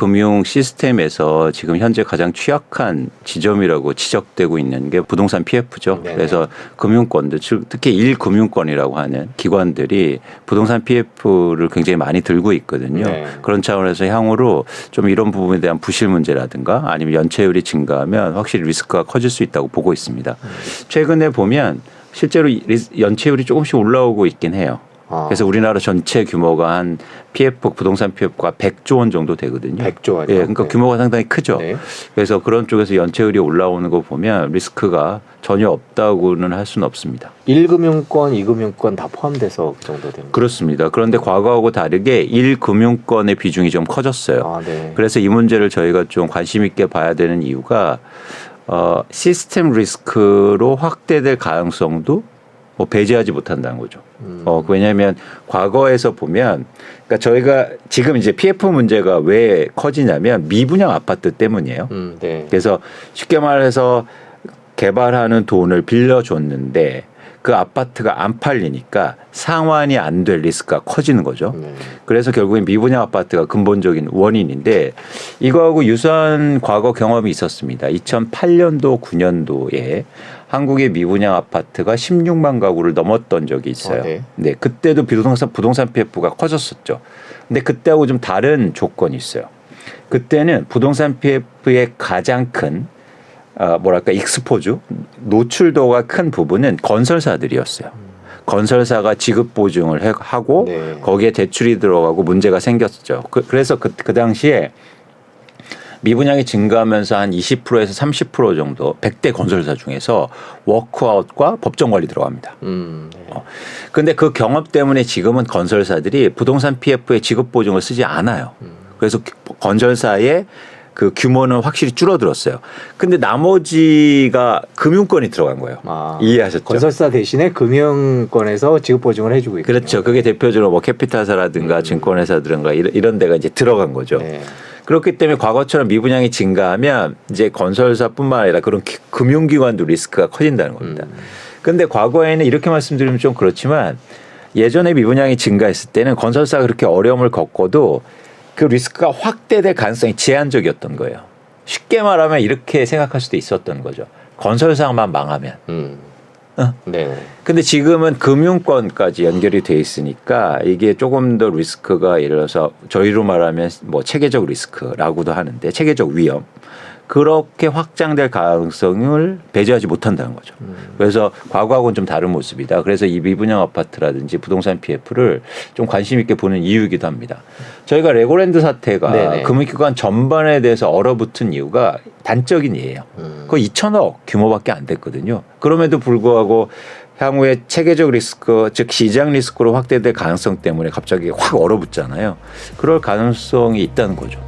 금융 시스템에서 지금 현재 가장 취약한 지점이라고 지적되고 있는 게 부동산 PF죠. 네네. 그래서 금융권들, 특히 1금융권이라고 하는 기관들이 부동산 PF를 굉장히 많이 들고 있거든요. 네. 그런 차원에서 향후로 좀 이런 부분에 대한 부실 문제라든가 아니면 연체율이 증가하면 확실히 리스크가 커질 수 있다고 보고 있습니다. 최근에 보면 실제로 연체율이 조금씩 올라오고 있긴 해요. 그래서 우리나라 전체 규모가 한 PF, 부동산 PF가 100조 원 정도 되거든요. 100조 원이요? 예, 그러니까 네. 규모가 상당히 크죠. 네. 그래서 그런 쪽에서 연체율이 올라오는 거 보면 리스크가 전혀 없다고는 할 수는 없습니다. 1금융권, 2금융권 다 포함돼서 그 정도 되는 그렇습니다. 그런데 과거하고 다르게 1금융권의 비중이 좀 커졌어요. 네. 그래서 이 문제를 저희가 좀 관심 있게 봐야 되는 이유가 시스템 리스크로 확대될 가능성도 뭐 배제하지 못한다는 거죠. 왜냐하면 과거에서 보면, 그러니까 저희가 지금 이제 PF 문제가 왜 커지냐면 미분양 아파트 때문이에요. 네. 그래서 쉽게 말해서 개발하는 돈을 빌려줬는데 그 아파트가 안 팔리니까 상환이 안 될 리스크가 커지는 거죠. 네. 그래서 결국엔 미분양 아파트가 근본적인 원인인데 이거하고 유사한 과거 경험이 있었습니다. 2008년도, 9년도에 한국의 미분양 아파트가 16만 가구를 넘었던 적이 있어요. 네. 네, 그때도 부동산 PF가 커졌었죠. 근데 그때하고 좀 다른 조건이 있어요. 그때는 부동산 PF의 가장 큰 익스포주, 노출도가 큰 부분은 건설사들이었어요. 건설사가 지급 보증을 하고 네. 거기에 대출이 들어가고 문제가 생겼죠. 그래서 그 당시에 미분양이 증가하면서 한 20%에서 30% 정도 100대 건설사 중에서 워크아웃과 법정 관리 들어갑니다. 그런데 그 경험 때문에 지금은 건설사들이 부동산 PF의 지급 보증을 쓰지 않아요. 그래서 건설사의 그 규모는 확실히 줄어들었어요. 근데 나머지가 금융권이 들어간 거예요. 이해하셨죠? 건설사 대신에 금융권에서 지급 보증을 해주고 있고. 그렇죠. 그게 대표적으로 뭐 캐피탈사라든가 증권회사들인가 이런 데가 이제 들어간 거죠. 네. 그렇기 때문에 과거처럼 미분양이 증가하면 이제 건설사뿐만 아니라 그런 금융기관도 리스크가 커진다는 겁니다. 그런데 과거에는 이렇게 말씀드리면 좀 그렇지만 예전에 미분양이 증가했을 때는 건설사가 그렇게 어려움을 겪어도 그 리스크가 확대될 가능성이 제한적이었던 거예요. 쉽게 말하면 이렇게 생각할 수도 있었던 거죠. 건설사만 망하면. 네. 근데 지금은 금융권까지 연결이 돼 있으니까 이게 조금 더 리스크가 예를 들어서 저희로 말하면 뭐 체계적 리스크라고도 하는데 체계적 위험. 그렇게 확장될 가능성을 배제하지 못한다는 거죠. 그래서 과거하고는 좀 다른 모습이다. 그래서 이 미분양 아파트라든지 부동산 PF를 좀 관심 있게 보는 이유이기도 합니다. 저희가 레고랜드 사태가 네네. 금융기관 전반에 대해서 얼어붙은 이유가 단적인 예예요. 거의 2천억 규모밖에 안 됐거든요. 그럼에도 불구하고 향후에 체계적 리스크, 즉 시장 리스크로 확대될 가능성 때문에 갑자기 확 얼어붙잖아요. 그럴 가능성이 있다는 거죠.